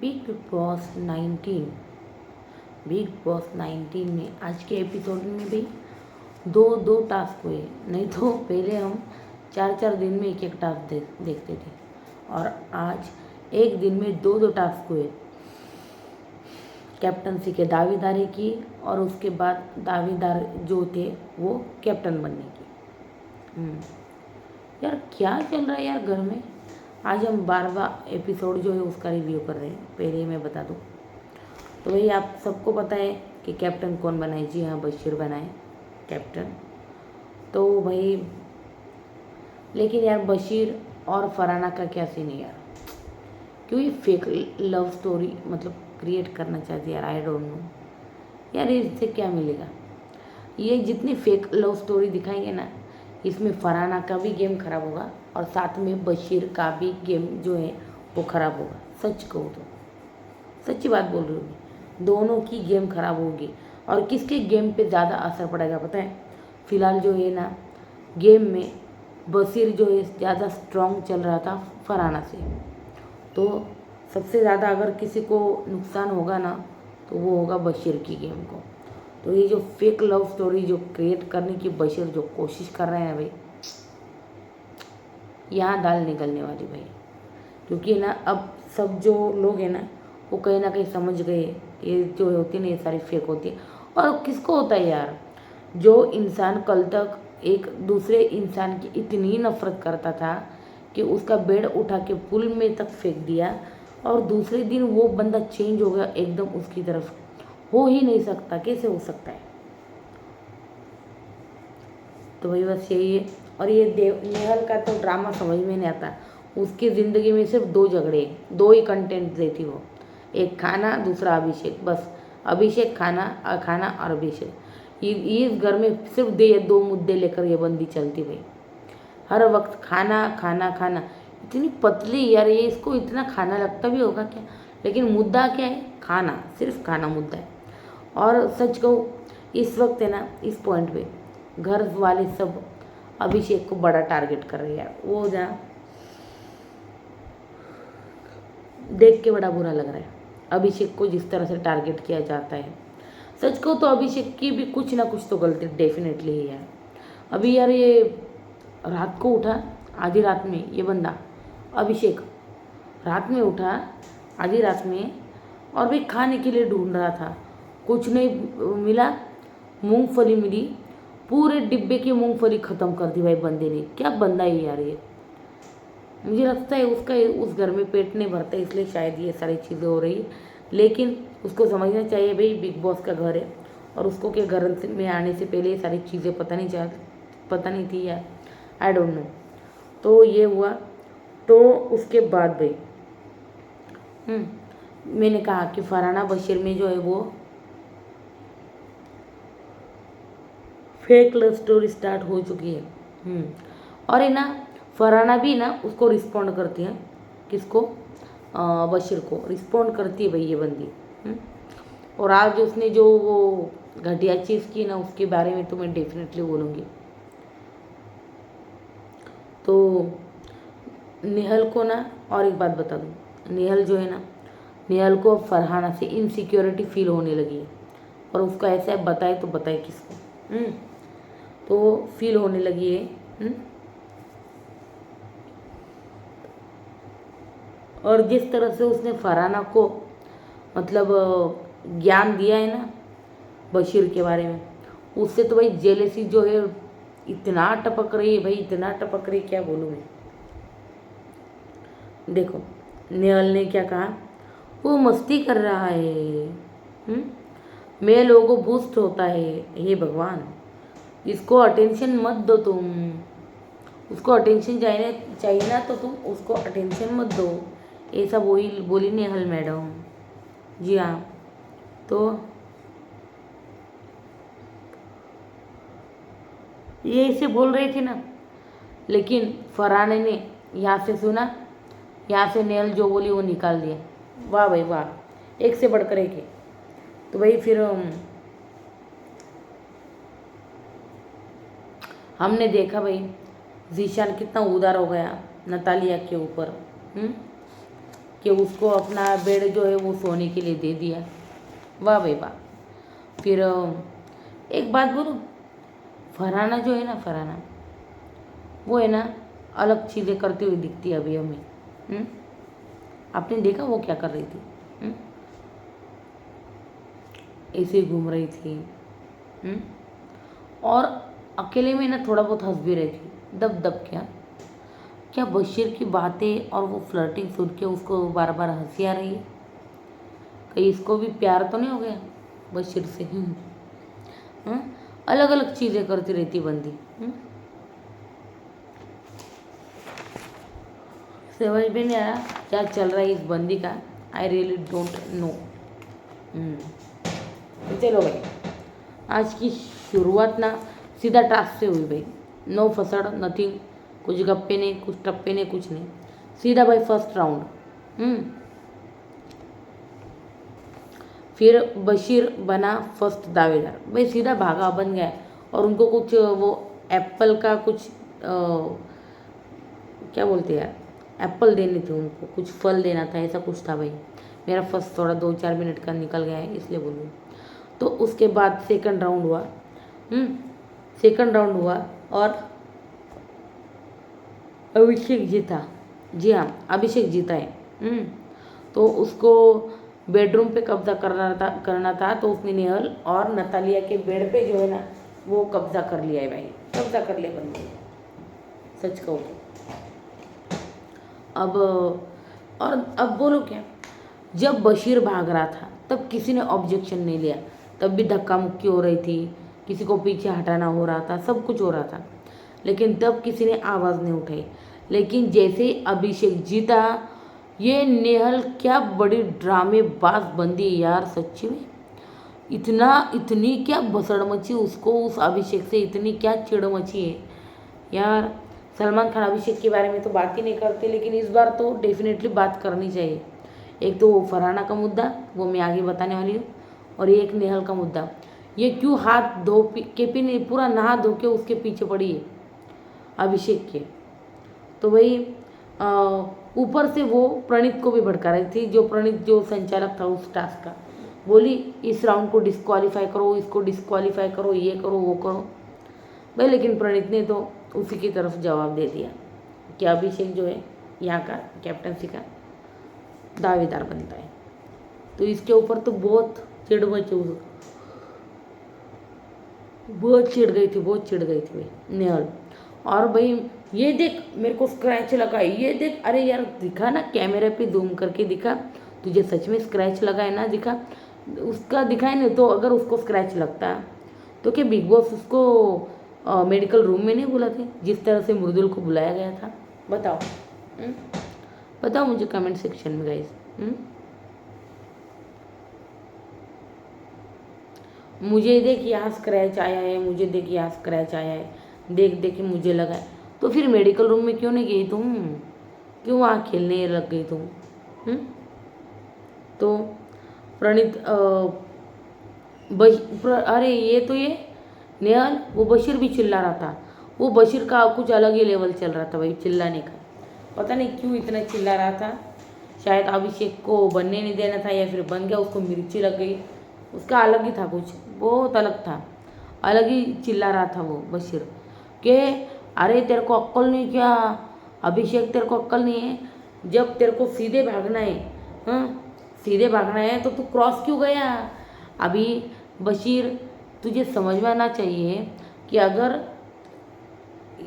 Big boss 19 big boss 19 में आज के एपिसोड में भी दो दो टास्क हुए। नहीं तो पहले हम 4 4 दिन में एक एक टास्क देखते थे, और आज एक दिन में दो दो टास्क हुए। कैप्टनसी के दावेदारी की, और उसके बाद दावेदार जो थे वो कैप्टन बनने की। यार क्या चल रहा है यार घर में। आज हम 12वां एपिसोड जो है उसका रिव्यू कर रहे हैं। पहले ही मैं बता दूं तो भाई आप सबको पता है कि कैप्टन कौन बनाए। जी हाँ, बशीर बनाए कैप्टन। तो भाई लेकिन यार बशीर और फरहाना का क्या सीन है यार, क्यों ये फेक लव स्टोरी मतलब क्रिएट करना चाहती है यार। आई डोंट नो यार, इससे क्या मिलेगा। ये जितनी फेक लव स्टोरी दिखाएंगे ना, इसमें फरहाना का भी गेम खराब होगा और साथ में बशीर का भी गेम जो है वो खराब होगा। सच कहूँ तो सच्ची बात बोल रही हूँ मैं, दोनों की गेम खराब होगी। और किसके गेम पे ज़्यादा असर पड़ेगा पता है। फिलहाल जो है ना गेम में बशीर जो है ज़्यादा स्ट्रांग चल रहा था फरहाना से। तो सबसे ज़्यादा अगर किसी को नुकसान होगा ना तो वो होगा बशीर की गेम को। तो ये जो फेक लव स्टोरी जो क्रिएट करने की बशीर जो कोशिश कर रहे हैं भाई, यहाँ दाल निकलने वाली भाई। क्योंकि ना अब सब जो लोग हैं ना वो कहीं ना कहीं समझ गए ये जो होती है ना ये सारी फेक होती है। और किसको होता है यार, जो इंसान कल तक एक दूसरे इंसान की इतनी नफरत करता था कि उसका बेड उठा के पुल में तक फेंक दिया, और दूसरे दिन वो बंदा चेंज हो गया एकदम उसकी तरफ। हो ही नहीं सकता, कैसे हो सकता है। तो भाई बस यही है। और ये नेहल का तो ड्रामा समझ में नहीं आता। उसकी ज़िंदगी में सिर्फ दो झगड़े, दो ही कंटेंट देती वो, एक खाना दूसरा अभिषेक। बस अभिषेक खाना, खाना और अभिषेक। इस घर में सिर्फ दो मुद्दे लेकर ये बंदी चलती भाई। हर वक्त खाना खाना खाना। इतनी पतली यार, ये इसको इतना खाना लगता भी होगा क्या। लेकिन मुद्दा क्या है, खाना, सिर्फ खाना मुद्दा है। और सच कहूँ इस वक्त है ना इस पॉइंट पे घर वाले सब अभिषेक को बड़ा टारगेट कर रहे हैं। वो जहाँ देख के बड़ा बुरा लग रहा है अभिषेक को जिस तरह से टारगेट किया जाता है। सच कहूँ तो अभिषेक की भी कुछ ना कुछ तो गलती डेफिनेटली है यार। अभी यार ये रात को उठा आधी रात में, ये बंदा अभिषेक रात में उठा आधी रात में और भी खाने के लिए ढूंढ रहा था, कुछ नहीं मिला। मूंगफली मिली, पूरे डिब्बे की मूंगफली ख़त्म कर दी भाई बंदे ने। क्या बंदा है यार ये। मुझे लगता है उसका उस घर में पेट नहीं भरता, इसलिए शायद ये सारी चीज़ें हो रही है। लेकिन उसको समझना चाहिए भाई बिग बॉस का घर है, और उसको के घर में आने से पहले ये सारी चीज़ें पता नहीं थी यार। I don't know. तो ये हुआ। तो उसके बाद भाई मैंने कहा कि फरहाना बशीर में जो है वो फेक लव स्टोरी स्टार्ट हो चुकी है। और है ना फरहाना भी ना उसको रिस्पॉन्ड करती है। किसको? बशीर को रिस्पॉन्ड करती है भाई ये बंदी। और आज उसने जो वो घटिया चीज़ की ना उसके बारे में तो मैं डेफिनेटली बोलूँगी। तो नेहल को ना और एक बात बता दूँ, नेहल जो है ना, नेहल को फरहाना से इनसिक्योरिटी फील होने लगी है। और उसको ऐसा बताए तो बताए किसको। तो फील होने लगी है। और जिस तरह से उसने फरहाना को मतलब ज्ञान दिया है ना बशीर के बारे में, उससे तो भाई जेलेसी जो है इतना टपक रही है भाई, इतना टपक रही, क्या बोलूँ मैं। देखो नेहल ने क्या कहा, वो मस्ती कर रहा है। मैं लोगों बूस्ट होता है। हे भगवान, इसको अटेंशन मत दो तुम। उसको अटेंशन चाहिए ना तो तुम उसको अटेंशन मत दो। ऐसा बोली नेहल मैडम। जी हाँ। तो ये ऐसे बोल रही थी ना, लेकिन फरहाने ने यहाँ से सुना, यहाँ से नेहल जो बोली वो निकाल दिया। वाह भाई वाह, एक से बढ़कर एक है। तो भाई फिर हमने देखा भाई जीशान कितना उदार हो गया नतालिया के ऊपर। कि उसको अपना बेड जो है वो सोने के लिए दे दिया। वाह भाई वाह। फिर एक बात बोलूं, फरहाना जो है ना, फरहाना वो है ना अलग चीज़ें करती हुई दिखती है अभी हमें। हम्म? आपने देखा वो क्या कर रही थी? ऐसे ही घूम रही थी। हम्म? और अकेले में ना थोड़ा बहुत हंस भी रही थी, दब दब क्या। क्या बशीर की बातें और वो फ्लर्टिंग सुन के उसको बार बार हंसी आ रही है? कहीं इसको भी प्यार तो नहीं हो गया बशीर से? अलग अलग चीज़ें करती रहती बंदी। समझ में नहीं आ रहा क्या चल रहा है इस बंदी का। I really don't know. तो चलो भाई, आज की शुरुआत ना सीधा टास्क से हुई भाई। नो फसड़ नथिंग, कुछ गप्पे नहीं, कुछ टप्पे नहीं, कुछ नहीं, सीधा भाई फर्स्ट राउंड। फिर बशीर बना फर्स्ट दावेदार भाई, सीधा भागा बन गया। और उनको कुछ वो एप्पल का कुछ क्या बोलते हैं यार, एप्पल देने थे उनको, कुछ फल देना था, ऐसा कुछ था भाई। मेरा फर्स्ट थोड़ा 2-4 मिनट का निकल गया है इसलिए बोलूँ। तो उसके बाद सेकंड राउंड हुआ। सेकंड राउंड हुआ और अभिषेक जीता। जी हाँ, अभिषेक जीता है। तो उसको बेडरूम पे कब्जा करना था तो उसने नेहल और नतालिया के बेड पे जो है ना वो कब्जा कर लिया है भाई, कब्जा कर लिया बंदे, सच कहूँ तो। अब बोलो क्या, जब बशीर भाग रहा था तब किसी ने ऑब्जेक्शन नहीं लिया, तब भी धक्का मुक्की हो रही थी, किसी को पीछे हटाना हो रहा था, सब कुछ हो रहा था, लेकिन तब किसी ने आवाज़ नहीं उठाई। लेकिन जैसे ही अभिषेक जीता, ये नेहल क्या बड़ी ड्रामेबाज बंदी है यार, सच्ची में। इतनी क्या भसड़ मची उसको, उस अभिषेक से इतनी क्या चिड़ मची है यार। सलमान खान अभिषेक के बारे में तो बात ही नहीं करते, लेकिन इस बार तो डेफिनेटली बात करनी चाहिए। एक तो वो फरहाना का मुद्दा, वो मैं आगे बताने वाली हूँ, और एक नेहल का मुद्दा। ये क्यों हाथ धो के भी नहीं, पूरा नहा धो के उसके पीछे पड़ी है अभिषेक के। तो भाई ऊपर से वो प्रणीत को भी भड़का रही थी, जो प्रणीत जो संचालक था उस टास्क का, बोली इस राउंड को डिस्क्वालीफाई करो, इसको डिस्क्वालीफाई करो, ये करो वो करो भाई। लेकिन प्रणीत ने तो उसी की तरफ जवाब दे दिया कि अभिषेक जो है यहाँ का कैप्टनसी का दावेदार बनता है। तो इसके ऊपर तो बहुत चिढ़ मची, बहुत चिढ़ गई थी भाई नेहल। और भाई ये देख मेरे को स्क्रैच लगा है, ये देख, अरे यार दिखा ना, कैमरे पे जूम करके दिखा, तुझे सच में स्क्रैच लगा है ना, दिखा, उसका दिखाई नहीं। तो अगर उसको स्क्रैच लगता तो क्या बिग बॉस उसको मेडिकल रूम में नहीं बुलाते जिस तरह से मृदुल को बुलाया गया था? बताओ। बताओ मुझे कमेंट सेक्शन में गाइस। मुझे देख यहाँ स्क्रैच आया है, मुझे देख यहाँ स्क्रैच आया है, देख देख के मुझे लगा है। तो फिर मेडिकल रूम में क्यों नहीं गई तुम? क्यों वहाँ खेलने लग गई तुम? तो प्रणीत अरे ये नेहल, वो बशीर भी चिल्ला रहा था। वो बशीर का कुछ अलग ही लेवल चल रहा था भाई चिल्लाने का, पता नहीं क्यों इतना चिल्ला रहा था। शायद अभिषेक को बनने नहीं देना था, या फिर बन गया, उसको मिर्ची लग गई, उसका अलग ही था, कुछ बहुत अलग था, अलग ही चिल्ला रहा था वो बशीर के। अरे तेरे को अक्ल नहीं क्या अभिषेक, तेरे को अक्ल नहीं है? जब तेरे को सीधे भागना है, सीधे भागना है तो तू क्रॉस क्यों गया? अभी बशीर तुझे समझ में आना चाहिए कि अगर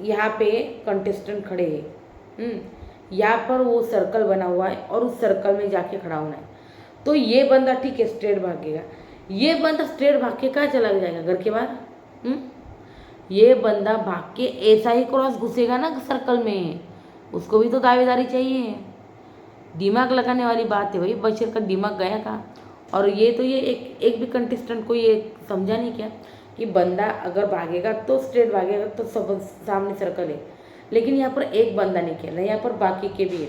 यहाँ पे कंटेस्टेंट खड़े हैं, यहाँ पर वो सर्कल बना हुआ है और उस सर्कल में जाके खड़ा होना है, तो ये बंदा ठीक है स्ट्रेट भागेगा, ये बंदा स्ट्रेट भाग के कहाँ चला जाएगा घर के बाहर? ये बंदा भाग के ऐसा ही क्रॉस घुसेगा ना सर्कल में, उसको भी तो दावेदारी चाहिए। दिमाग लगाने वाली बात है भाई, बशीर का दिमाग गया कहाँ? और ये एक भी कंटेस्टेंट को ये समझा नहीं क्या कि बंदा अगर भागेगा तो स्ट्रेट भागेगा तो सब सामने सर्कल है, लेकिन यहाँ पर एक बंदा नहीं खेल रहा है, यहाँ पर बाकी के भी है।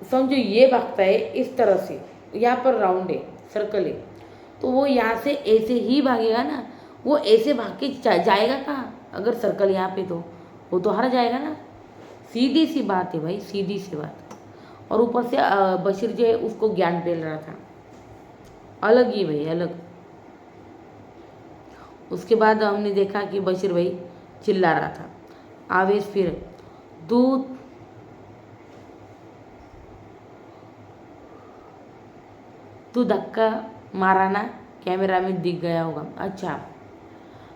समझो ये भागता है इस तरह से, यहाँ पर राउंड है, सर्कल है, तो वो यहाँ से ऐसे ही भागेगा ना, वो ऐसे भाग के जाएगा कहाँ? अगर सर्कल यहाँ पे तो वो तो हार जाएगा ना। सीधी सी बात है भाई, सीधी सी बात। और ऊपर से बशीर जो है उसको ज्ञान दे रहा था। अलग ही भाई, अलग। उसके बाद हमने देखा कि बशीर भाई चिल्ला रहा था। आवेश फिर, तू तू धक्का मारा ना, कैमरा में दिख गया होगा। अच्छा,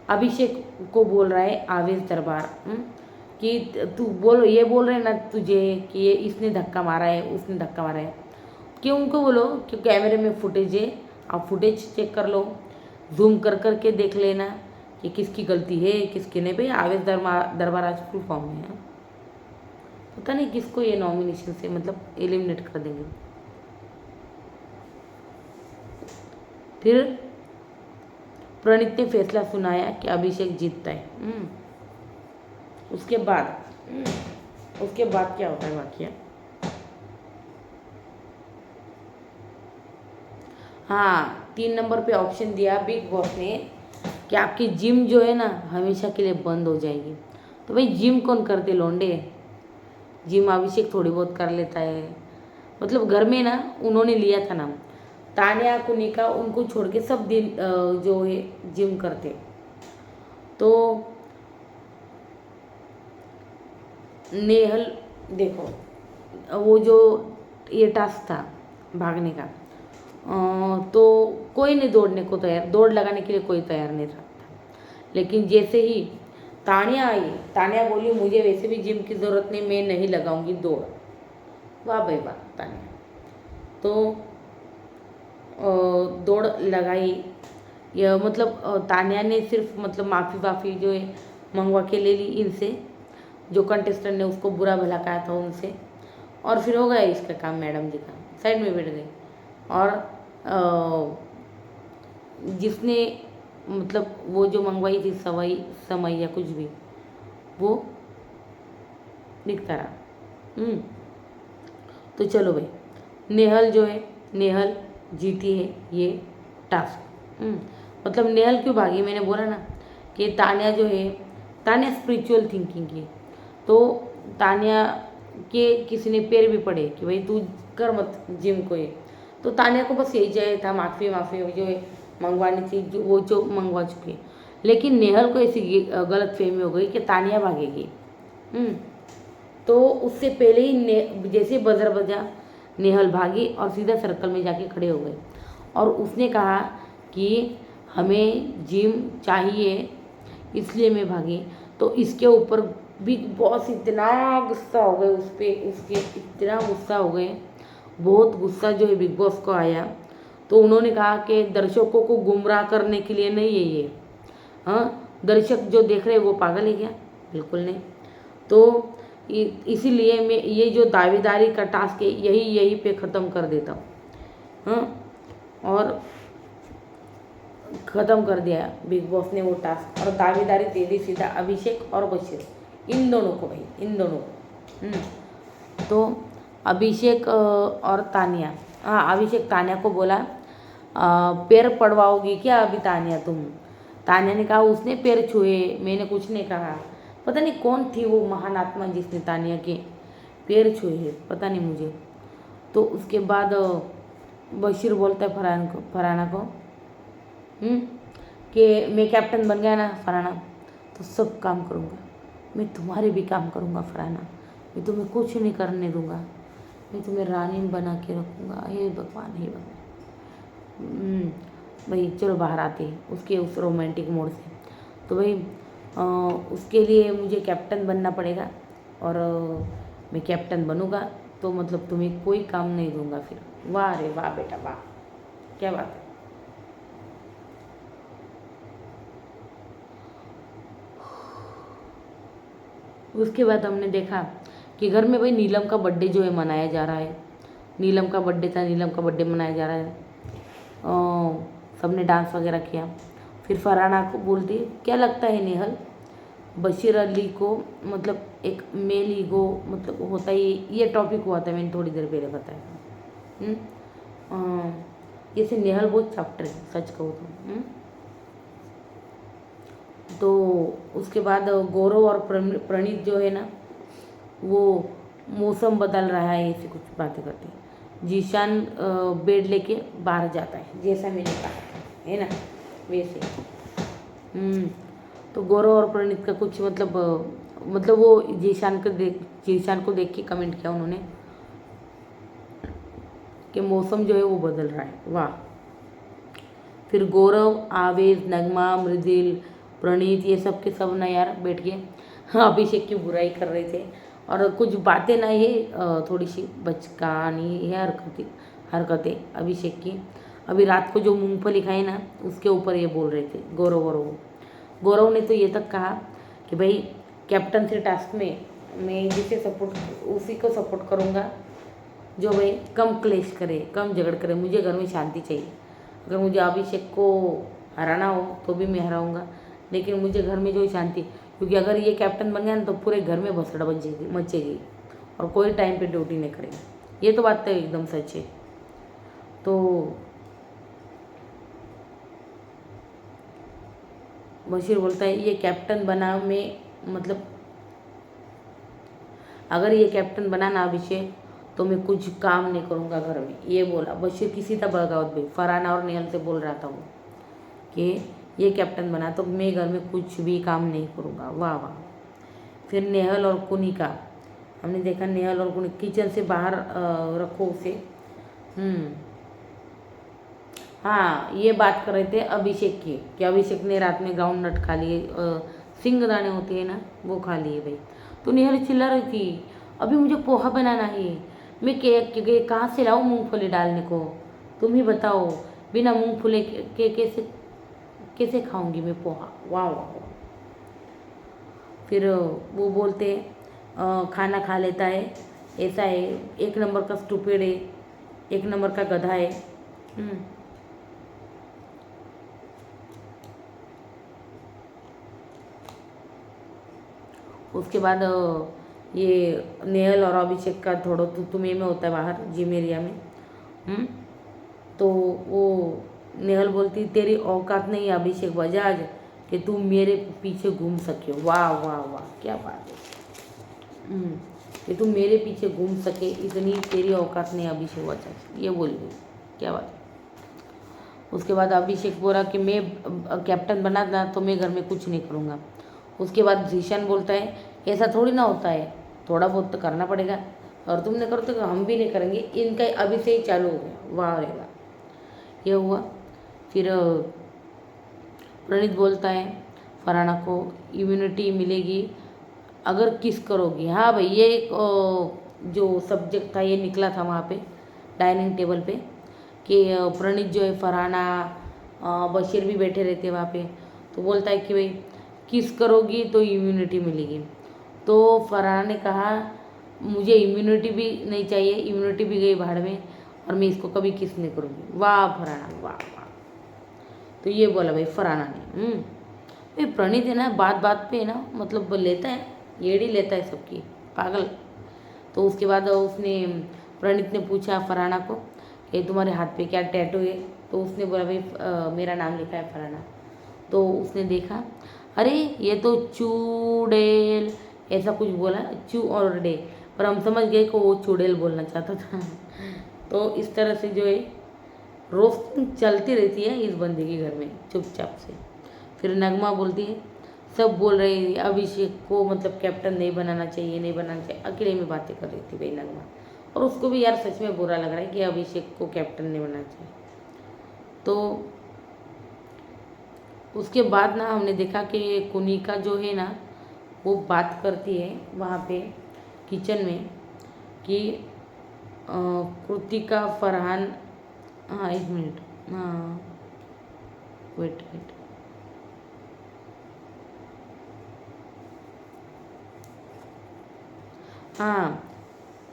अभिषेक को बोल रहा है आवेश दरबार कि तू बोल, ये बोल रहे ना तुझे कि ये इसने धक्का मारा है, उसने धक्का मारा है। क्यों उनको बोलो कि कैमरे में फुटेज है, आप फुटेज चेक कर लो, जूम कर कर के देख लेना कि किसकी गलती है किसकी नहीं। भाई आवेश दरबार आज फुल फॉर्म में है। पता नहीं किसको ये नॉमिनेशन से मतलब एलिमिनेट कर देंगे। फिर प्रणीत ने फैसला सुनाया कि अभिषेक जीतता है। उसके बाद क्या होता है वाकया? हाँ, 3 नंबर पे ऑप्शन दिया बिग बॉस ने कि आपकी जिम जो है ना हमेशा के लिए बंद हो जाएगी। तो भाई जिम कौन करते लौंडे? जिम अभिषेक थोड़ी बहुत कर लेता है। मतलब घर में ना उन्होंने लिया था नाम, तान्या कुनिका उनको छोड़ के सब दिन जो है जिम करते। तो नेहल देखो, वो जो ये टास्क था भागने का, तो कोई नहीं दौड़ने को तैयार, दौड़ लगाने के लिए कोई तैयार नहीं था। लेकिन जैसे ही तान्या आई, तान्या बोली मुझे वैसे भी जिम की ज़रूरत नहीं, मैं नहीं लगाऊंगी दौड़। वाह भाई वाह तान्या। तो दौड़ लगाई। यह मतलब तान्या ने सिर्फ मतलब माफ़ी जो है मंगवा के ले ली इनसे, जो कंटेस्टेंट ने उसको बुरा भला कहा था उनसे, और फिर हो गया इसका काम। मैडम जी का साइड में बैठ गई, और जिसने मतलब वो जो मंगवाई थी समय या कुछ भी, वो दिखता रहा। तो चलो भाई, नेहल जो है, नेहल जीती है ये टास्क। मतलब नेहल क्यों भागी? मैंने बोला ना कि तान्या जो है, तान्या स्पिरिचुअल थिंकिंग की, तो तान्या के किसी ने पैर भी पड़े कि भाई तू कर मत जिम को ये, तो तान्या को बस यही चाहिए था माफ़ी जो है मंगवानी थी, जो मंगवा चुकी है। लेकिन नेहल को ऐसी गलत फहमी हो गई कि तान्या भागेगी। तो उससे पहले ही जैसे बजर बजा, नेहल भागी और सीधा सर्कल में जाके खड़े हो गए, और उसने कहा कि हमें जिम चाहिए इसलिए मैं भागी। तो इसके ऊपर बिग बॉस इतना गुस्सा हो गए उस पर, उसके इतना गुस्सा हो गए, बहुत गुस्सा जो है बिग बॉस को आया। तो उन्होंने कहा कि दर्शकों को गुमराह करने के लिए नहीं है ये, हाँ दर्शक जो देख रहे हैं वो पागल है क्या? बिल्कुल नहीं। तो इसीलिए मैं ये जो दावेदारी का टास्क है यही पे ख़त्म कर देता हूँ। हाँ, और ख़त्म कर दिया बिग बॉस ने वो टास्क, और दावेदारी दे दी सीधा अभिषेक और बशीर, इन दोनों को भाई, इन दोनों को। तो अभिषेक और तान्या, हाँ अभिषेक तान्या को बोला पैर पड़वाओगी क्या अभी तान्या तुम? तान्या ने कहा उसने पैर छुए, मैंने कुछ नहीं कहा। पता नहीं कौन थी वो महान आत्मा जिसने तान्या के पैर छुए हैं, पता नहीं मुझे। तो उसके बाद बशीर बोलता है फरहाना को कि मैं कैप्टन बन गया ना फरहाना, तो सब काम करूँगा, मैं तुम्हारे भी काम करूँगा फरहाना, मैं तुम्हें कुछ नहीं करने दूँगा, मैं तुम्हें रानी बना के रखूँगा। हे भगवान, हे भगवान। भाई चलो बाहर आते हैं उसके उस रोमांटिक मोड से। तो भाई उसके लिए मुझे कैप्टन बनना पड़ेगा, और मैं कैप्टन बनूँगा तो मतलब तुम्हें कोई काम नहीं दूंगा फिर। वाह रे वाह बेटा वाह, क्या बात है। उसके बाद हमने देखा कि घर में भाई नीलम का बर्थडे जो है मनाया जा रहा है। नीलम का बर्थडे था, नीलम का बर्थडे मनाया जा रहा है। सबने डांस वगैरह किया। फिर फरहाना को बोलती क्या लगता है नेहल, बशीर अली को मतलब एक मेल ईगो मतलब होता ही, ये टॉपिक हुआ था, मैंने थोड़ी देर पहले बताया। जैसे नेहल बहुत चैप्टर है सच कहूँ तो। उसके बाद गौरव और प्रणीत जो है ना वो मौसम बदल रहा है, ऐसी कुछ बातें करते हैं। जीशान बेड लेके बाहर जाता है, जैसा मैंने कहा था, है ना, वैसे। तो गौरव और प्रणीत का कुछ मतलब वो जीशान को देख के कमेंट किया उन्होंने कि मौसम जो है वो बदल रहा है। वाह। फिर गौरव, आवेश, नगमा, मृदिल, प्रणीत, ये सब के सब ना यार बैठ के अभिषेक की बुराई कर रहे थे, और कुछ बातें ना ये थोड़ी सी बचकानी है हरकतें अभिषेक की। अभी रात को जो मूंगफली खाई ना, उसके ऊपर ये बोल रहे थे गौरव ने तो ये तक कहा कि भाई कैप्टन से टास्क में मैं उसी को सपोर्ट करूँगा जो भाई कम क्लेश करे, कम झगड़ करे। मुझे घर में शांति चाहिए। अगर मुझे अभिषेक को हराना हो तो भी मैं हराऊँगा, लेकिन मुझे घर में जो शांति, क्योंकि अगर ये कैप्टन बन गया ना तो पूरे घर में भसड़ मचेगी और कोई टाइम पे ड्यूटी नहीं करेगा। ये तो बात तो एकदम सच है। तो बशीर बोलता है ये कैप्टन बना में मतलब अगर ये कैप्टन बना ना अभिषेक तो मैं कुछ काम नहीं करूँगा घर में, ये बोला बशीर की सीधा बगावत भाई। फरहाना और नेहल से बोल रहा था वो कि ये कैप्टन बना तो मैं घर में कुछ भी काम नहीं करूँगा। वाह वाह। फिर नेहल और कुनिका, हमने देखा नेहल और कुनिका किचन से बाहर रखो उसे। हाँ, ये बात कर रहे थे अभिषेक की कि अभिषेक ने रात में ग्राउंड नट खा लिए, सिंगदाने होते हैं ना, वो खा लिए भाई। तो नेहल चिल्ला रही थी अभी मुझे पोहा बनाना है, मैं कहाँ से लाऊं मूंगफली डालने को, तुम ही बताओ, बिना मूंगफली के कैसे खाऊंगी मैं पोहा। वाह वाह वाह। फिर वो बोलते खाना खा लेता है, ऐसा है, एक नंबर का स्टूपिड है, एक नंबर का गधा है। उसके बाद ये नेहल और अभिषेक का थोड़ा तुम्हें में होता है बाहर जिम एरिया में। तो वो नेहल बोलती तेरी औकात नहीं अभिषेक बजाज कि तू मेरे पीछे घूम सके। वाह वाह वाह, क्या बात है। कि तू मेरे पीछे घूम सके इतनी तेरी औकात नहीं अभिषेक बजाज, ये बोल गई, क्या बात है। उसके बाद अभिषेक बोला कि मैं कैप्टन बना ना तो मैं घर में कुछ नहीं करूँगा। उसके बाद जीशान बोलता है ऐसा थोड़ी ना होता है, थोड़ा बहुत तो करना पड़ेगा, और तुमने करो तो हम भी नहीं करेंगे, इनका अभी से ही चालू हो गया। वाह रे वाह, ये हुआ। फिर प्रणीत बोलता है फरहाना को इम्यूनिटी मिलेगी अगर किस करोगी। हाँ भाई, ये एक जो सब्जेक्ट था ये निकला था वहाँ पे डाइनिंग टेबल पे कि प्रणीत जो है फरहाना बशीर भी बैठे रहते वहाँ पे, तो बोलता है कि भाई किस करोगी तो इम्यूनिटी मिलेगी। तो फरहाना ने कहा मुझे इम्यूनिटी भी नहीं चाहिए, इम्यूनिटी भी गई भाड़ में और मैं इसको कभी किस नहीं करूँगी। वाह फरहाना, वाह वाह। तो ये बोला भाई फरहाना ने। भाई प्रणीत है ना, बात बात पे है ना, मतलब लेता है, येड़ी लेता है सबकी, पागल। तो उसके बाद उसने प्रणीत ने पूछा फरहाना को कि तुम्हारे हाथ पे क्या टैटू है। तो उसने बोला भाई मेरा नाम लिखा है फरहाना। तो उसने देखा, अरे ये तो चूड़ेल ऐसा कुछ बोला, चू और डे, पर हम समझ गए कि वो चूड़ेल बोलना चाहता था। तो इस तरह से जो है रोस्टिंग चलती रहती है इस बंदे के घर में चुपचाप से। फिर नगमा बोलती है सब बोल रहे हैं अभिषेक को मतलब कैप्टन नहीं बनाना चाहिए, नहीं बनाना चाहिए, अकेले में बातें कर रही थी भाई नगमा, और उसको भी यार सच में बुरा लग रहा है कि अभिषेक को कैप्टन नहीं बनाना चाहिए। तो उसके बाद ना हमने देखा कि कुनिका जो है ना वो बात करती है वहाँ पे किचन में कि कृतिका फरहान, हाँ एक मिनट, हाँ वेट, हाँ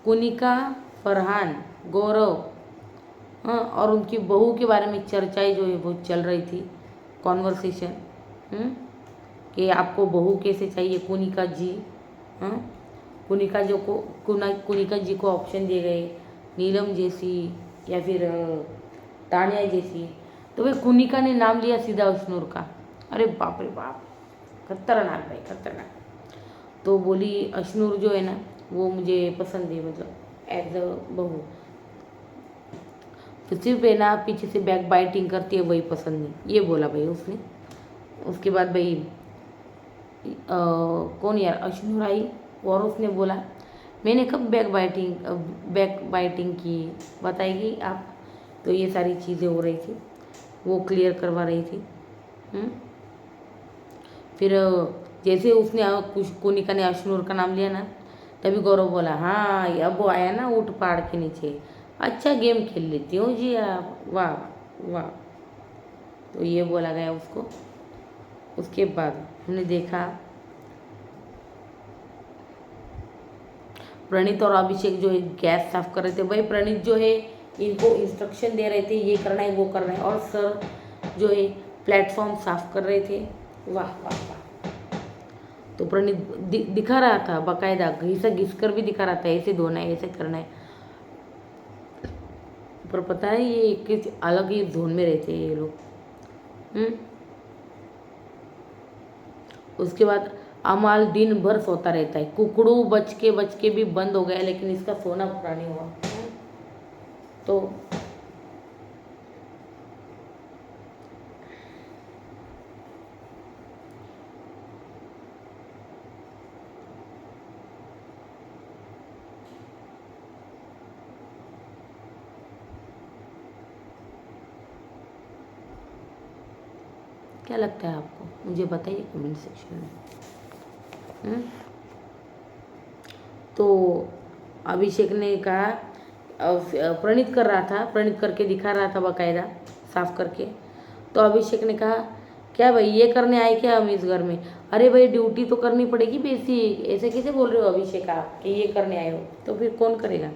कुनिका, फरहान, गौरव, हाँ, और उनकी बहू के बारे में चर्चाएं जो है वो चल रही थी, कॉन्वर्सेशन, कि आपको बहू कैसे चाहिए कुनिका जी। हाँ, कुनिका जी को ऑप्शन दिए गए नीलम जैसी या फिर तानिया जैसी। तो भाई कुनिका ने नाम लिया सीधा अश्नूर का। अरे बाप रे बाप, खतरनाक भाई खतरनाक। तो बोली अश्नूर जो है ना वो मुझे पसंद है, मतलब एज अ बहू। तो सिर्फ है ना पीछे से बैक बाइटिंग करती है वही पसंद नहीं, ये बोला भाई उसने। उसके बाद भाई कौन यार, अश्नूर आई और उसने बोला मैंने कब बैक बाइटिंग की, बताएगी आप। तो ये सारी चीज़ें हो रही थी, वो क्लियर करवा रही थी। हम्म? फिर जैसे उसने कुछ कोनिका ने अश्नूर का नाम लिया ना, तभी गौरव बोला हाँ अब वो आया ना ऊँट पहाड़ के नीचे, अच्छा गेम खेल लेती हूँ जी आप, वाह वाह। तो ये बोला गया उसको। उसके बाद हमने देखा प्रणीत और अभिषेक जो है गैस साफ कर रहे थे। भाई प्रणीत जो है इनको इंस्ट्रक्शन दे रहे थे ये करना है वो करना है, और सर जो है प्लेटफॉर्म साफ कर रहे थे। वाह वाह वाह। तो प्रणीत दिखा रहा था बाकायदा, घिस कर भी दिखा रहा था ऐसे धोना है ऐसे करना है। पर पता है ये एक अलग ही जोन में रहते हैं ये लोग। उसके बाद अमाल दिन भर सोता रहता है, कुकड़ू बच के भी बंद हो गया, लेकिन इसका सोना पूरा नहीं हुआ। तो क्या लगता है आपको, मुझे बताइए कमेंट सेक्शन में। तो अभिषेक ने कहा, प्रणीत कर रहा था, प्रणीत करके दिखा रहा था बाकायदा साफ करके। तो अभिषेक ने कहा क्या भाई ये करने आए क्या हम इस घर में, अरे भाई ड्यूटी तो करनी पड़ेगी बेसिक, ऐसे कैसे बोल रहे हो अभिषेक आप कि ये करने आए हो, तो फिर कौन करेगा।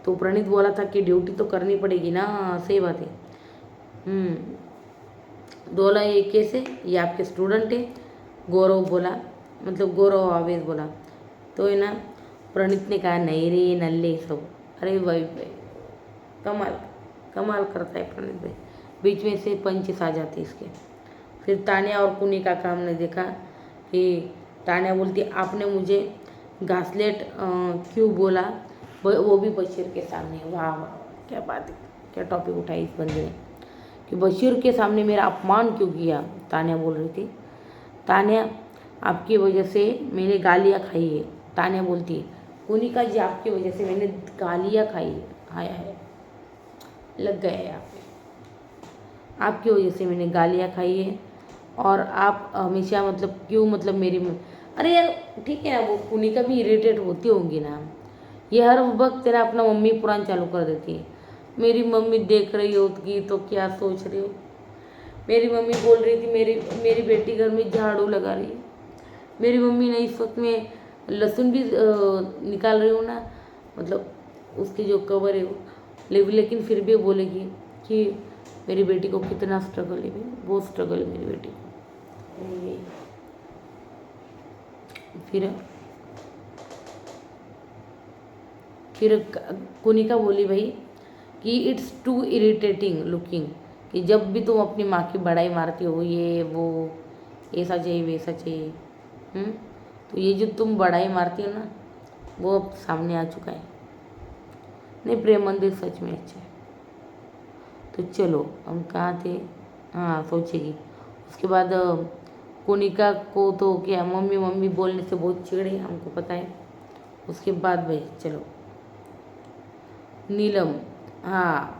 तो प्रणीत बोला था कि ड्यूटी तो करनी पड़ेगी ना, सही बात है। बोला ये कैसे, ये आपके स्टूडेंट है, गौरव बोला, मतलब गौरव आवेश बोला। तो है ना प्रणीत ने कहा नहीं रे नल्ले सब, अरे भाई भाई कमाल कमाल करता है प्रणीत भाई, बीच में से पंचेस आ जाते इसके। फिर तान्या और कुनिका का हमने देखा कि तान्या बोलती आपने मुझे घासलेट क्यों बोला, वो भी बशीर के सामने। वाह वाह क्या बात है, क्या टॉपिक उठाई इस बंदे ने कि बशीर के सामने मेरा अपमान क्यों किया। तान्या बोल रही थी, तान्या आपकी वजह से मैंने गालियाँ खाई है। तान्या बोलती है कुनिका जी आपकी वजह से मैंने गालियाँ खाई है, हाय हाय लग गया है आप, आपकी वजह से मैंने गालियाँ खाई है, और आप हमेशा मतलब क्यों मतलब अरे यार ठीक है ना, वो कुनिका भी इरिटेट होती होंगी ना, ये हर वक्त तेरा अपना मम्मी पुराण चालू कर देती है। मेरी मम्मी देख रही होगी तो क्या सोच रही हो, मेरी मम्मी बोल रही थी मेरी बेटी घर में झाड़ू लगा रही है, मेरी मम्मी ने इस वक्त में लहसुन भी निकाल रही हूँ ना, मतलब उसकी जो कवर है वो, लेकिन फिर भी बोलेगी कि मेरी बेटी को कितना स्ट्रगल है, बहुत स्ट्रगल है मेरी बेटी को। फिर कुनिका बोली भाई कि इट्स टू इरिटेटिंग लुकिंग, कि जब भी तुम अपनी माँ की बड़ाई मारती हो ये वो ऐसा चाहिए वैसा चाहिए। तो ये जो तुम बड़ाई मारती हो ना वो अब सामने आ चुका है। नहीं प्रेम मंदिर सच में अच्छा है। तो चलो हम कहाँ थे, हाँ सोचेगी। उसके बाद कोनिका को तो क्या मम्मी मम्मी बोलने से बहुत चिढ़े, हमको पता है। उसके बाद भाई चलो नीलम, हाँ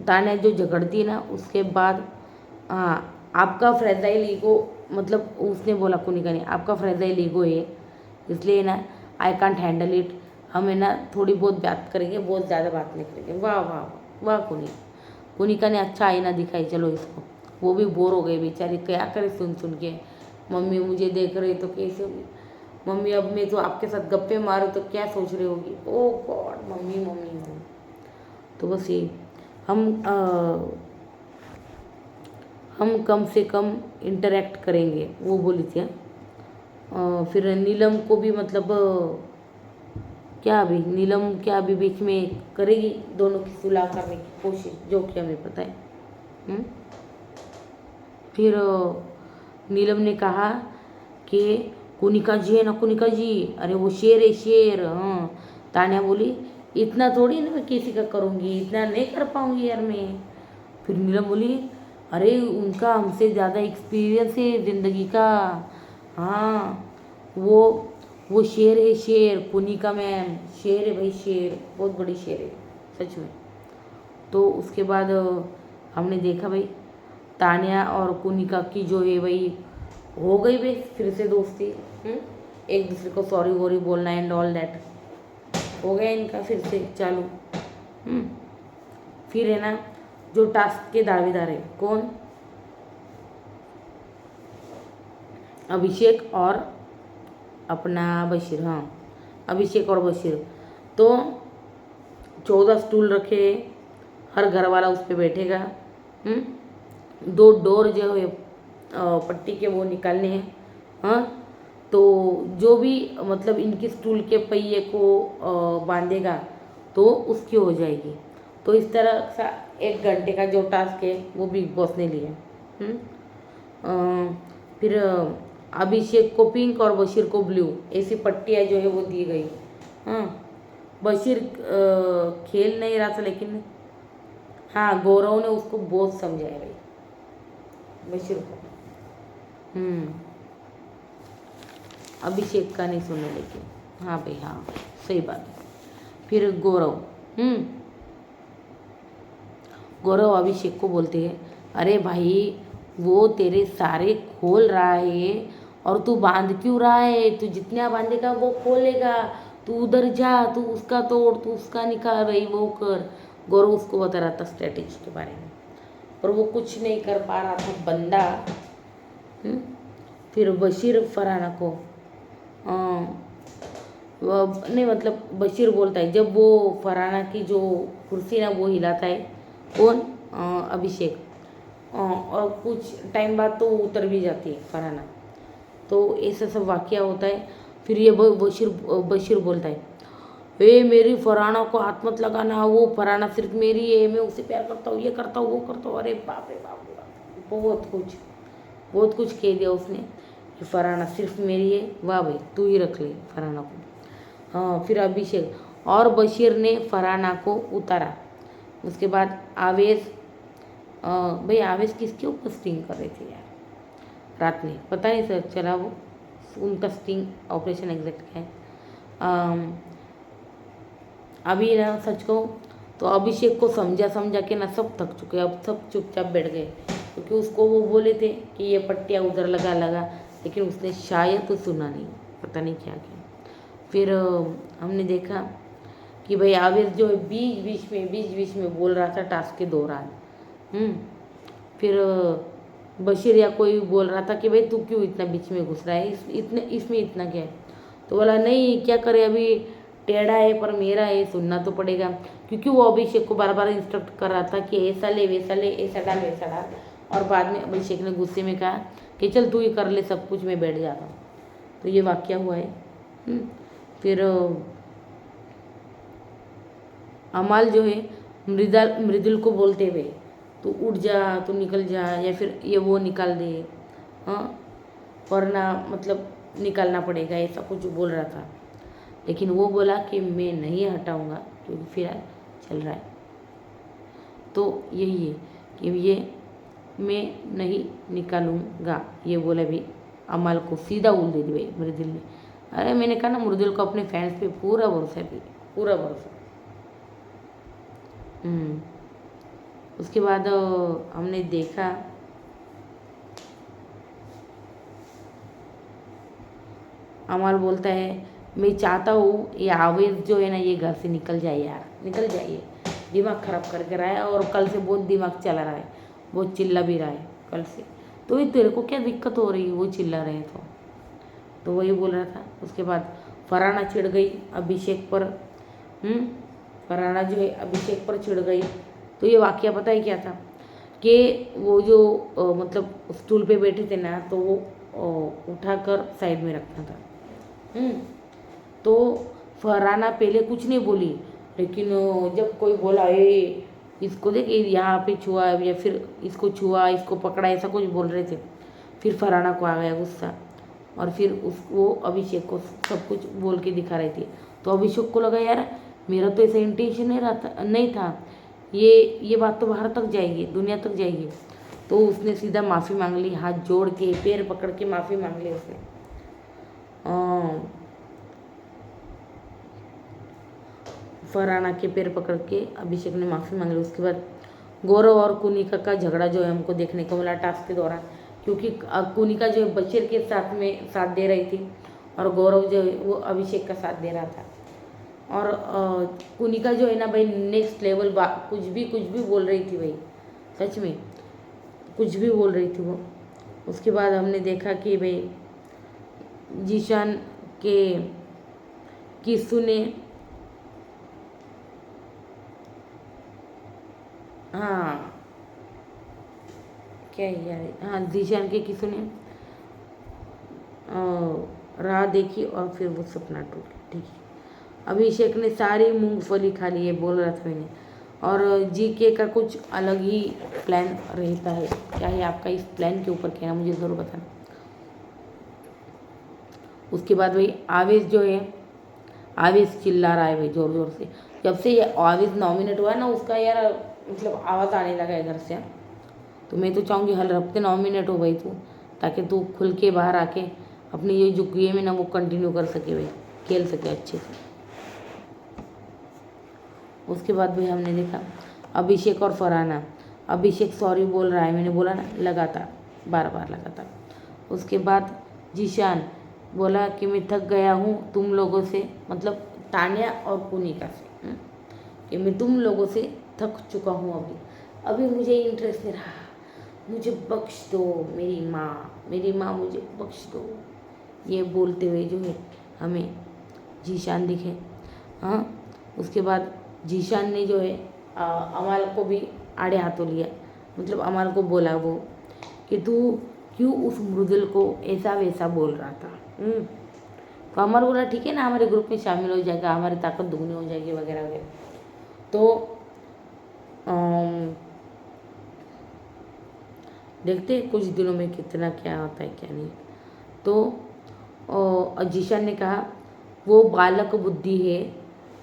तान्या जो झगड़ती है ना उसके बाद, हाँ आपका फ्रेजाइल ईगो, मतलब उसने बोला कोनिका ने आपका फ्रेजाइल ईगो है इसलिए ना आई कांट हैंडल इट, हम है ना थोड़ी बहुत बात करेंगे, बहुत ज़्यादा बात नहीं करेंगे। वाह वाह वाह कोनिका ने अच्छा आईना दिखाई चलो इसको, वो भी बोर हो गई बेचारी, क्या करे सुन सुन के, मम्मी मुझे देख रही तो कैसे होगी, मम्मी अब मैं तो आपके साथ गप्पे मारूँ तो क्या सोच रही होगी, ओ गॉड मम्मी मम्मी मम्मी। तो बस ये हम कम से कम इंटरेक्ट करेंगे वो बोली थी। फिर नीलम को भी मतलब क्या अभी नीलम क्या अभी बीच में करेगी दोनों की सुलह करने की कोशिश, जो कि हमें पता है। फिर नीलम ने कहा कि कुनिका जी है ना, कुनिका जी, अरे वो शेर है शेर। हाँ, तान्या बोली इतना थोड़ी ना मैं किसी का करूँगी, इतना नहीं कर पाऊँगी यार मैं। फिर नीलम बोली अरे उनका हमसे ज़्यादा एक्सपीरियंस है ज़िंदगी का। हाँ, वो वो शेर है शेर, पुनिका मैम शेर है भाई, शेर, बहुत बड़ी शेर है सच में। तो उसके बाद हमने देखा भाई तान्या और कुनिका की जो है भाई हो गई भाई फिर से दोस्ती। एक दूसरे को सॉरी वॉरी बोलना एंड ऑल दैट हो गया इनका फिर से चालू। फिर है ना जो टास्क के दावेदार है कौन, अभिषेक और अपना बशीर। हाँ, अभिषेक और बशीर। तो 14 स्टूल रखे, हर घर वाला उस पर बैठेगा। 2 डोर जो है पट्टी के वो निकालने हैं। हाँ, तो जो भी मतलब इनकी स्टूल के पहिए को बांधेगा तो उसकी हो जाएगी। तो इस तरह सा 1 घंटे का जो टास्क है वो बिग बॉस ने लिया। फिर अभिषेक को पिंक और बशीर को ब्लू, ऐसी पट्टियाँ जो है वो दी गई। हाँ, बशीर खेल नहीं रहा था लेकिन हाँ गौरव ने उसको बहुत समझाया भाई बशीर को। अभिषेक का नहीं सुना लेकिन हाँ भाई हाँ सही बात है। फिर गौरव गौरव अभिषेक को बोलते हैं अरे भाई वो तेरे सारे खोल रहा है और तू बांध क्यों रहा है, तू जितना बांधेगा वो खोलेगा, तू उधर जा, तू उसका तोड़, तू उसका निकाल भाई वो कर। गौरव उसको बता रहा था स्ट्रेटेजी के बारे में, पर वो कुछ नहीं कर पा रहा था बंदा। फिर बशीर फरहाना को नहीं मतलब बशीर बोलता है जब वो फरहाना की जो कुर्सी ना वो हिलाता है कौन, अभिषेक, और कुछ टाइम बाद तो उतर भी जाती है फरहाना। तो ऐसा सब वाक़या होता है। फिर ये बशीर बोलता है ए मेरी फरहाना को हाथ मत लगाना, वो फरहाना सिर्फ मेरी है, मैं उसे प्यार करता हूँ, ये करता हूँ वो करता हूँ। अरे बाप रे बाप रे बाप, बहुत कुछ कह दिया उसने कि फरहाना सिर्फ मेरी है। वाह भाई तू ही रख ले फरहाना को। हाँ, फिर अभिषेक और बशीर ने फरहाना को उतारा। उसके बाद आवेश, भाई आवेश किसके ऊपर स्टिंग कर रहे थे यार रात में, पता नहीं सर चला वो उनका स्टिंग ऑपरेशन एग्जैक्ट क्या है। अभी ना सच को तो अभिषेक को समझा के ना सब थक चुके, अब सब चुपचाप बैठ गए क्योंकि उसको वो बोले थे कि ये पट्टियाँ उधर लगा लेकिन उसने शायद तो सुना नहीं, पता नहीं क्या किया। फिर हमने देखा कि भाई आवेश जो है बीच बीच में बोल रहा था टास्क के दौरान। फिर बशीर या कोई बोल रहा था कि भाई तू क्यों इतना बीच में घुस रहा है, इसमें इतना क्या है। तो बोला नहीं क्या करे, अभी टेढ़ा है पर मेरा है, सुनना तो पड़ेगा, क्योंकि वो अभिषेक को बार बार इंस्ट्रक्ट कर रहा था कि ऐसा ले वैसा ले, ऐसा डाल वैसा डाल। और बाद में अभिषेक ने गुस्से में कहा कि चल तू ही कर ले सब कुछ, मैं बैठ जाता हूँ। तो ये वाक़या हुआ है। फिर अमाल जो है मृदुल को बोलते हुए तू उठ जा, तू निकल जा, या फिर ये वो निकाल दे, हाँ वरना मतलब निकालना पड़ेगा, ऐसा कुछ बोल रहा था। लेकिन वो बोला कि मैं नहीं हटाऊंगा क्योंकि फिर चल रहा है। तो यही है कि ये मैं नहीं निकालूंगा, ये बोला भी अमाल को सीधा उल दे दी भाई मृदुल ने। अरे मैंने कहा ना मृदुल को अपने फैंस पे पूरा भरोसा है, पूरा भरोसा। उसके बाद हमने देखा अमाल बोलता है मैं चाहता हूँ ये आवेश जो है ना ये घर से निकल जाए यार, निकल जाइए, दिमाग ख़राब करके रहा है और कल से बहुत दिमाग चला रहा है, बहुत चिल्ला भी रहा है कल से। तो ये तेरे को क्या दिक्कत हो रही है वो चिल्ला रहे हैं तो वही बोल रहा था। उसके बाद फरहाना चिढ़ गई अभिषेक पर। फरहाना जो है अभिषेक पर चिढ़ गई। तो ये वाक़या पता है क्या था कि वो जो मतलब स्टूल पे बैठे थे ना तो वो उठाकर साइड में रखना था। तो फरहाना पहले कुछ नहीं बोली, लेकिन जब कोई बोला ए इसको देख यहाँ पे छुआ या फिर इसको छुआ, इसको पकड़ा, ऐसा कुछ बोल रहे थे, फिर फरहाना को आ गया गुस्सा। और फिर वो अभिषेक को सब कुछ बोल के दिखा रही थी। तो अभिषेक को लगा यार मेरा तो ऐसा इंटेंशन नहीं था, ये बात तो बाहर तक जाएगी, दुनिया तक जाएगी। तो उसने सीधा माफ़ी मांग ली, हाथ जोड़ के पैर पकड़ के माफ़ी मांग ली उसने। फरहाना के पैर पकड़ के अभिषेक ने माफ़ी मांग ली। उसके बाद गौरव और कुनिका का झगड़ा जो है हमको देखने को मिला टास्क के दौरान, क्योंकि कुनिका जो है बशीर के साथ दे रही थी और गौरव जो है वो अभिषेक का साथ दे रहा था। और कुनिका जो है ना भाई नेक्स्ट लेवल कुछ भी बोल रही थी भाई, सच में कुछ भी बोल रही थी वो। उसके बाद हमने देखा कि भाई जीशान के किस्सू ने हाँ क्या है यार, हाँ जीशान के किस्सू ने राह देखी और फिर वो सपना टूट गया। ठीक है, अभिषेक ने सारी मूंगफली खा ली है बोल रहा था मैंने। और जीके का कुछ अलग ही प्लान रहता है। क्या है आपका इस प्लान के ऊपर कहना, मुझे ज़रूर बताना। उसके बाद भाई आवेश जो है, आवेश चिल्ला रहा है भाई ज़ोर ज़ोर से। जब से ये आवेश नॉमिनेट हुआ ना उसका यार मतलब आवाज़ आने लगा है घर से। तो मैं तो चाहूँगी हर हफ्ते नॉमिनेट हो भाई तू, ताकि तू खुल के बाहर आके अपनी ये जो गेम है ना वो कंटिन्यू कर सके भाई, खेल सके अच्छे से। उसके बाद भी हमने देखा अभिषेक और फरहाना। अभिषेक सॉरी बोल रहा है, मैंने बोला ना लगातार, बार बार लगातार। उसके बाद जीशान बोला कि मैं थक गया हूँ तुम लोगों से, मतलब तान्या और कुनिका से, कि मैं तुम लोगों से थक चुका हूँ, अभी मुझे इंटरेस्ट नहीं रहा, मुझे बख्श दो मेरी माँ मुझे बख्श दो। ये बोलते हुए जो है हमें जीशान दिखे। हाँ, उसके बाद जीशान ने जो है अमाल को भी आड़े हाथों लिया, मतलब अमाल को बोला वो कि तू क्यों उस मृदुल को ऐसा वैसा बोल रहा था। तो अमर बोला ठीक है ना, हमारे ग्रुप में शामिल हो जाएगा, हमारी ताकत दुगनी हो जाएगी वगैरह वगैरह। तो देखते हैं कुछ दिनों में कितना क्या होता है क्या नहीं। तो जीशान ने कहा वो बालक बुद्धि है,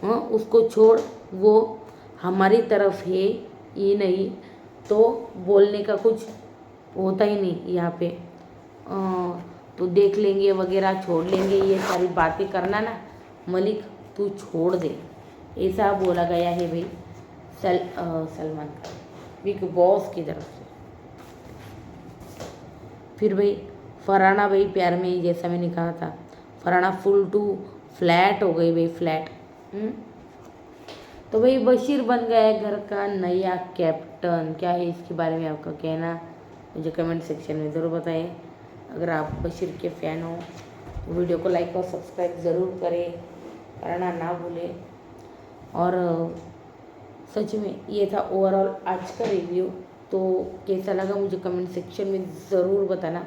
हाँ उसको छोड़, वो हमारी तरफ है, ये नहीं तो बोलने का कुछ होता ही नहीं यहाँ पे, तो देख लेंगे वगैरह, छोड़ लेंगे, ये सारी बातें करना ना मलिक तू छोड़ दे, ऐसा बोला गया है भाई सलमान खान बिग बॉस की तरफ से। फिर भाई फरहाना भाई प्यार में, जैसा मैंने कहा था, फरहाना फुल टू फ्लैट हो गई भाई, फ्लैट। तो भाई बशीर बन गया है घर का नया कैप्टन। क्या है इसके बारे में आपका कहना, मुझे कमेंट सेक्शन में ज़रूर बताएं। अगर आप बशीर के फ़ैन हो तो वीडियो को लाइक और सब्सक्राइब ज़रूर करें, करना ना भूलें। और सच में ये था ओवरऑल आज का रिव्यू। तो कैसा लगा मुझे कमेंट सेक्शन में ज़रूर बताना।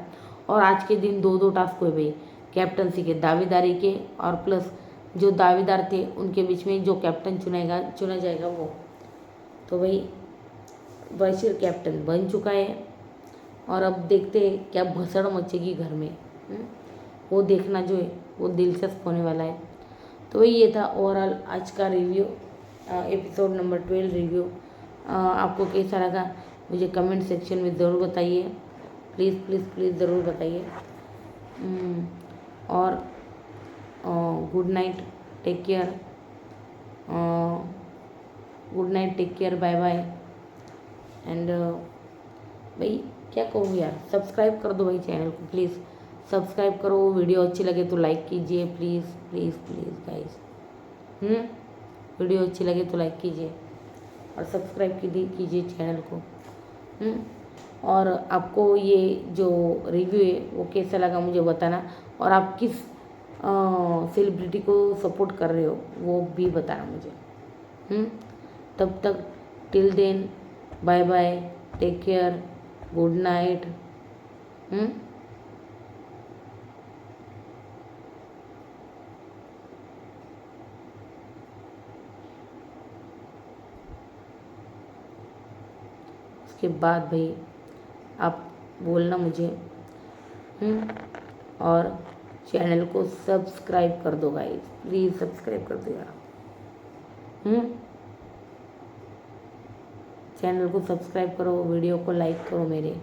और आज के दिन दो टास्क हुए भाई, कैप्टनसी के, दावेदारी के, और प्लस जो दावेदार थे उनके बीच में जो कैप्टन चुना जाएगा वो। तो भाई बशीर कैप्टन बन चुका है और अब देखते हैं क्या भसड़ मचेगी घर में, वो देखना जो है वो दिलचस्प होने वाला है। तो वही ये था ओवरऑल आज का रिव्यू, एपिसोड नंबर 12 रिव्यू। आपको कैसा लगा मुझे कमेंट सेक्शन में ज़रूर बताइए, प्लीज़ प्लीज़ प्लीज़ ज़रूर बताइए। और good night, take care, good night, take care, bye bye. And भाई क्या कहूँ यार, सब्सक्राइब कर दो भाई चैनल को, प्लीज़ सब्सक्राइब करो। वीडियो अच्छी लगे तो लाइक कीजिए, please please please guys. Video अच्छी लगे तो लाइक कीजिए और सब्सक्राइब कीजिए चैनल को। और आपको ये जो रिव्यू है वो कैसा लगा मुझे बताना, और आप किस सेलिब्रिटी को सपोर्ट कर रहे हो वो भी बताना मुझे। तब तक till then bye bye, take care, good night. उसके बाद भाई आप बोलना मुझे। और चैनल को सब्सक्राइब कर दो गाइस, प्लीज़ सब्सक्राइब कर दो यार। चैनल को सब्सक्राइब करो, वीडियो को लाइक करो मेरे,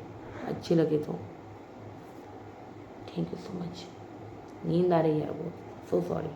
अच्छी लगे तो। Thank you so much. नींद आ रही है बहुत, सो सॉरी।